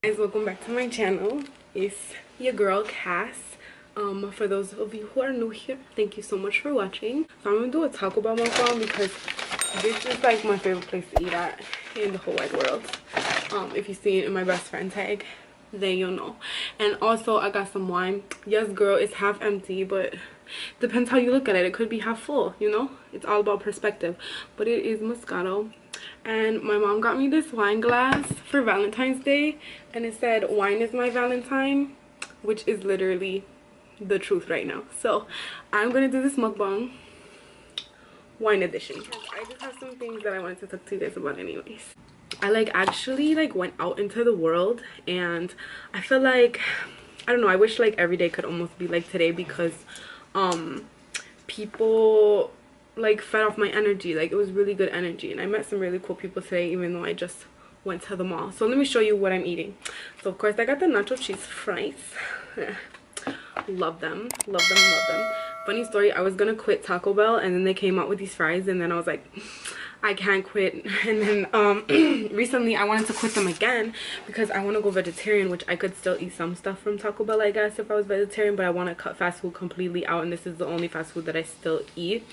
Guys, welcome back to my channel. It's your girl Cass. For those of you who are new here, thank you so much for watching. So I'm gonna do a Taco Bell mukbang because this is like my favorite place to eat at in the whole wide world. If you see it in my best friend tag, then you'll know. And also I got some wine. Yes girl, it's half empty, but depends how you look at it. It could be half full, you know, it's all about perspective. But it is Moscato. And my mom got me this wine glass for Valentine's Day, and it said wine is my Valentine, which is literally the truth right now. So I'm gonna do this mukbang wine edition. I just have some things that I wanted to talk to you guys about anyways. I actually went out into the world, and I feel like, I don't know, I wish every day could almost be like today, because people fed off my energy. It was really good energy, and I met some really cool people today, even though I just went to the mall. So let me show you what I'm eating. So of course I got the nacho cheese fries. Love them, love them, love them. Funny story, I was gonna quit Taco Bell, and then they came out with these fries, and then I was like, I can't quit. And then recently I wanted to quit them again because I want to go vegetarian, which I could still eat some stuff from Taco Bell, I guess, if I was vegetarian, but I want to cut fast food completely out, and this is the only fast food that I still eat.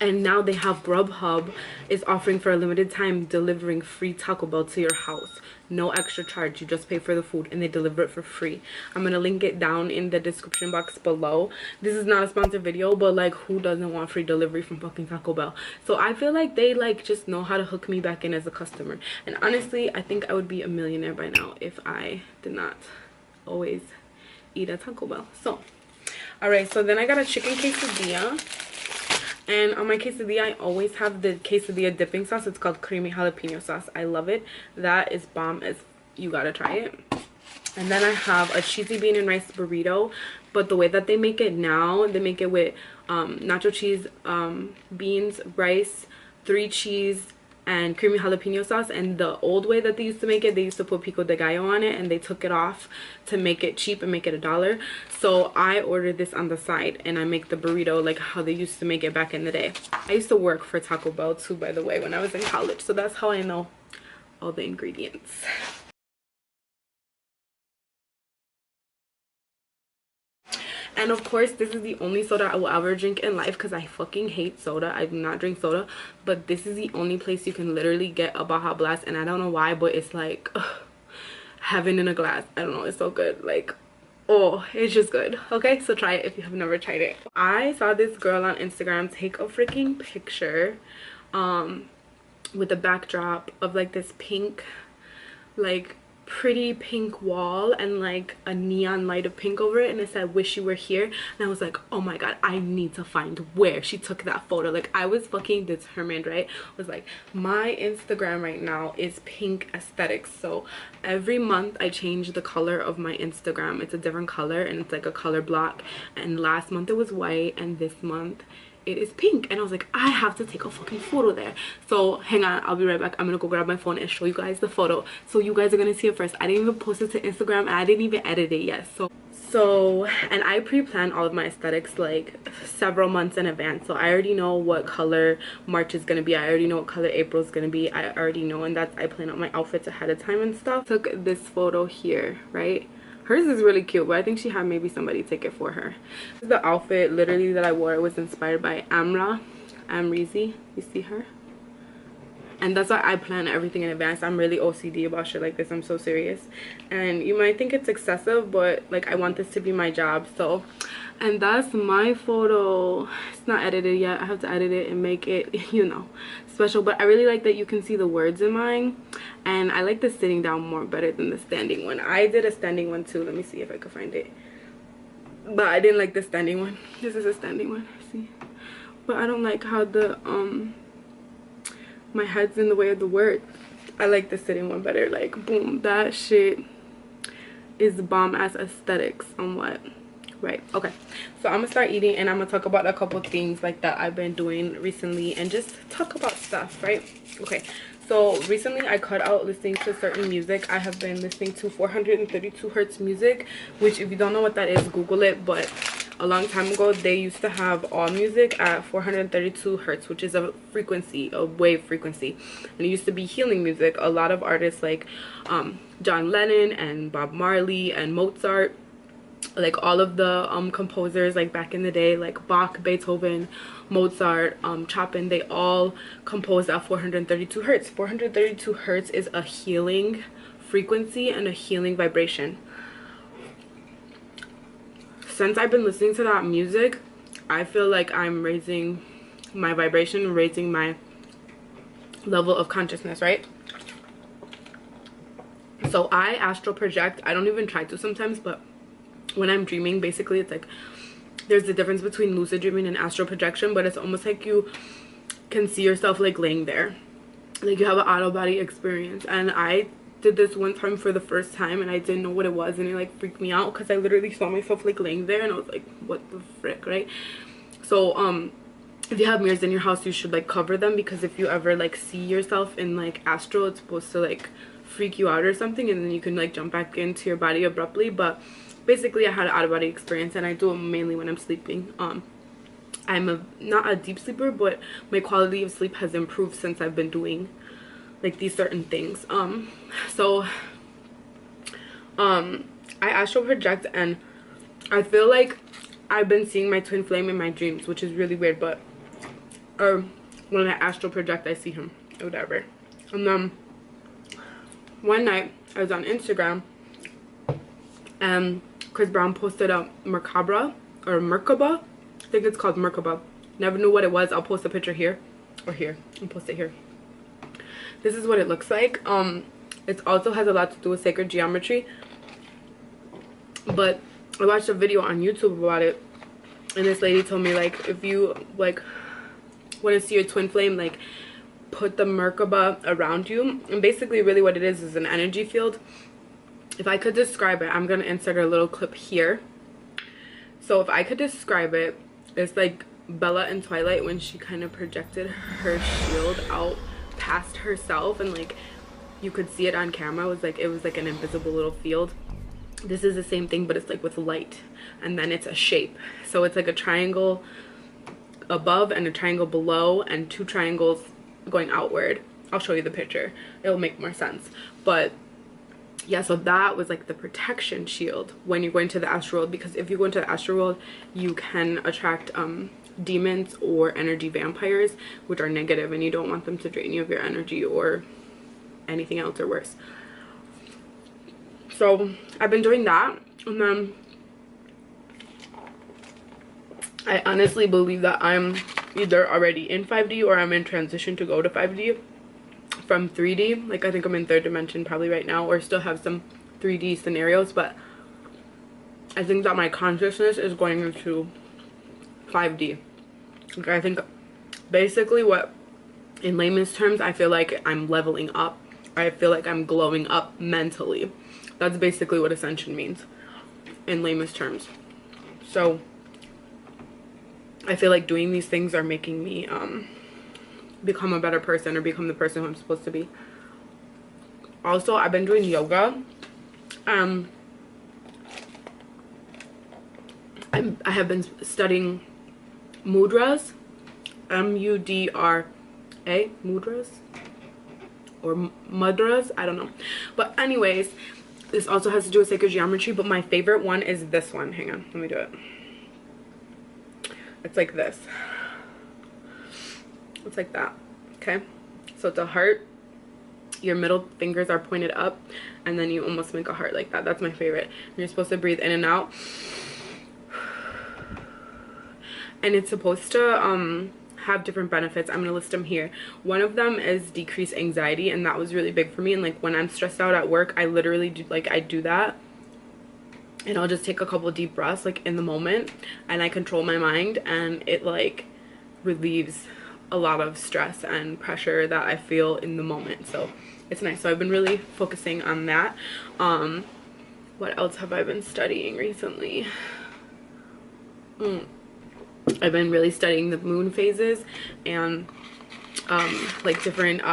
And now they have Grubhub is offering for a limited time delivering free Taco Bell to your house. No extra charge. You just pay for the food and they deliver it for free. I'm gonna link it down in the description box below. This is not a sponsored video, but who doesn't want free delivery from fucking Taco Bell? So I feel like they just know how to hook me back in as a customer. And honestly, I think I would be a millionaire by now if I did not always eat at Taco Bell. So alright, so then I got a chicken quesadilla. And on my quesadilla, I always have the quesadilla dipping sauce. It's called creamy jalapeno sauce. I love it. That is bomb. As you gotta try it. And then I have a cheesy bean and rice burrito. But the way that they make it now, they make it with nacho cheese, beans, rice, 3 cheese, and creamy jalapeno sauce. And the old way that they used to make it, they used to put pico de gallo on it, and they took it off to make it cheap and make it $1. So I ordered this on the side, and I make the burrito like how they used to make it back in the day. I used to work for Taco Bell too, by the way, when I was in college, so that's how I know all the ingredients. And of course, this is the only soda I will ever drink in life because I fucking hate soda. I do not drink soda, but this is the only place you can literally get a Baja Blast, and I don't know why, but it's like heaven in a glass. I don't know, it's so good. Oh, it's just good. Okay, so try it if you have never tried it. I saw this girl on Instagram take a freaking picture with the backdrop of this pink, pretty pink wall, and a neon light of pink over it, and it said wish you were here. And I was like, oh my god, I need to find where she took that photo. I was fucking determined, right? I was like, my Instagram right now is pink aesthetics, so every month I change the color of my Instagram. It's a different color, and it's a color block, and last month it was white, and this month it is pink. And I was like, I have to take a fucking photo there. So hang on, I'll be right back. I'm gonna go grab my phone and show you guys the photo, so you guys are gonna see it first. I didn't even post it to Instagram, and I didn't even edit it yet. So and I pre-plan all of my aesthetics several months in advance, so I already know what color March is gonna be. I already know what color April is gonna be. I already know, and I plan out my outfits ahead of time and stuff. Took this photo here, right? Hers is really cute, but I think she had maybe somebody take it for her. This is the outfit literally that I wore. It was inspired by Amrizi. You see her? And that's why I plan everything in advance. I'm really OCD about shit like this. I'm so serious. And you might think it's excessive, but I want this to be my job. So, and that's my photo. It's not edited yet. I have to edit it and make it, you know, special. But I really like that you can see the words in mine. And I like the sitting down more better than the standing one. I did a standing one too. Let me see if I could find it. But I didn't like the standing one. This is a standing one. See? But I don't like how the my head's in the way of the word. I like the sitting one better. Boom, that shit is bomb ass aesthetics on what, right? Okay, so I'm gonna start eating, and I'm gonna talk about a couple things that I've been doing recently, and just talk about stuff, right? Okay, so recently I cut out listening to certain music. I have been listening to 432 hertz music, which if you don't know what that is, Google it. But a long time ago they used to have all music at 432 hertz, which is a frequency, a wave frequency, and it used to be healing music. A lot of artists like John Lennon and Bob Marley and Mozart, like all of the composers like back in the day, like Bach, Beethoven, Mozart, Chopin, they all composed at 432 hertz. 432 hertz is a healing frequency and a healing vibration. Since I've been listening to that music, I feel like I'm raising my vibration, raising my level of consciousness, right? So I astral project. I don't even try to sometimes, but when I'm dreaming, basically it's like there's a difference between lucid dreaming and astral projection, but it's almost like you can see yourself like laying there, like you have an out of body experience. And I did this one time for the first time and I didn't know what it was, and it like freaked me out because I literally saw myself like laying there and I was like, what the frick, right? So if you have mirrors in your house, you should like cover them, because if you ever like see yourself in like astral, it's supposed to like freak you out or something, and then you can like jump back into your body abruptly. But basically I had an out-of-body experience, and I do it mainly when I'm sleeping. I'm not a deep sleeper, but my quality of sleep has improved since I've been doing like these certain things. I astral project, and I feel like I've been seeing my twin flame in my dreams, which is really weird, but when I astral project I see him or whatever. And then one night I was on Instagram and Chris Brown posted a Merkaba, I think it's called Merkaba. Never knew what it was. I'll post a picture here or here and post it here. This is what it looks like. It also has a lot to do with sacred geometry, but I watched a video on YouTube about it, and this lady told me like if you like want to see your twin flame, like put the Merkaba around you. And basically really what it is an energy field. If I could describe it, I'm gonna insert a little clip here. So if I could describe it, it's like Bella in Twilight when she kind of projected her shield out past herself, and like you could see it on camera. It was like an invisible little field. This is the same thing, but it's like with light, and then it's a shape. So it's like a triangle above and a triangle below and two triangles going outward. I'll show you the picture, it'll make more sense. But yeah, so that was like the protection shield when you're going to the astral world, because if you go into the astral world you can attract demons or energy vampires, which are negative, and you don't want them to drain you of your energy or anything else or worse. So I've been doing that, and then I honestly believe that I'm either already in 5D or I'm in transition to go to 5D from 3D. Like I think I'm in third dimension probably right now, or still have some 3D scenarios, but I think that my consciousness is going into 5D. Like I think basically what, in layman's terms, I feel like I'm leveling up. I feel like I'm glowing up mentally. That's basically what ascension means in layman's terms. So I feel like doing these things are making me become a better person, or become the person who I'm supposed to be. Also, I've been doing yoga. I have been studying mudras, M-U-D-R-A, mudras or mudras, I don't know. But anyways, this also has to do with sacred geometry, but my favorite one is this one. Hang on, let me do it. It's like this. It's like that. Okay, so it's a heart, your middle fingers are pointed up, and then you almost make a heart like that. That's my favorite. And you're supposed to breathe in and out, and it's supposed to have different benefits. I'm gonna list them here. One of them is decrease anxiety, and that was really big for me. And like when I'm stressed out at work, I literally do, like I do that, and I'll just take a couple deep breaths like in the moment, and I control my mind, and it like relieves a lot of stress and pressure that I feel in the moment. So it's nice. So I've been really focusing on that. What else have I been studying recently? I've been really studying the moon phases and like different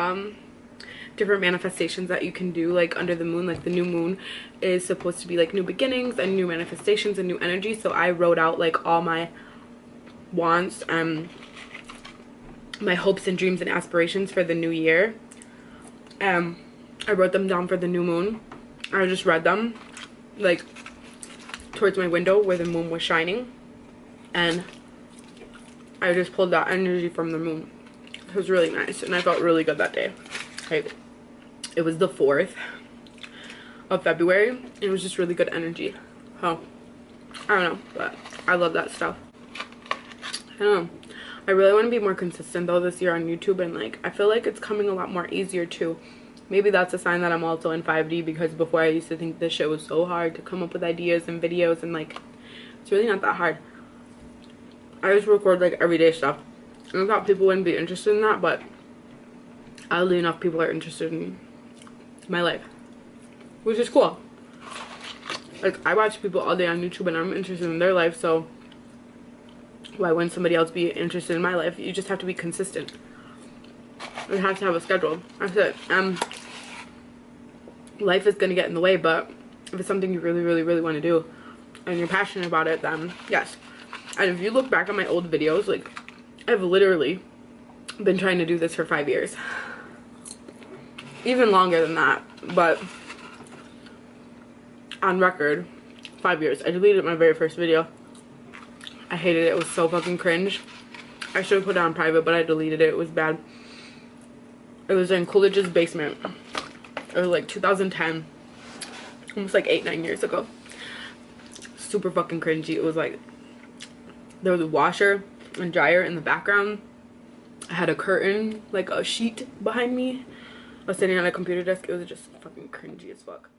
different manifestations that you can do like under the moon. Like the new moon is supposed to be like new beginnings and new manifestations and new energy. So I wrote out like all my wants and my hopes and dreams and aspirations for the new year. I wrote them down for the new moon. I just read them like towards my window where the moon was shining, and I just pulled that energy from the moon. It was really nice and I felt really good that day. Like, it was the 4th of February and it was just really good energy. Oh, I don't know, but I love that stuff. I don't know. I really want to be more consistent though this year on YouTube, and like I feel like it's coming a lot more easier too. Maybe that's a sign that I'm also in 5D, because before I used to think this shit was so hard to come up with ideas and videos, and like it's really not that hard. I just record like everyday stuff. And I thought people wouldn't be interested in that, but oddly enough people are interested in my life, which is cool. Like I watch people all day on YouTube and I'm interested in their life, so why wouldn't somebody else be interested in my life? You just have to be consistent. You have to have a schedule. That's it. Life is gonna get in the way, but if it's something you really want to do and you're passionate about it, then yes. And if you look back at my old videos, like I've literally been trying to do this for 5 years. Even longer than that, but on record, 5 years. I deleted my very first video. I hated it. It was so fucking cringe. I should have put it on private, but I deleted it. It was bad. It was in Coolidge's basement. It was like 2010. Almost like 8-9 years ago. Super fucking cringy. It was like there was a washer and dryer in the background. I had a curtain, like a sheet behind me. I was sitting on a computer desk. It was just fucking cringy as fuck.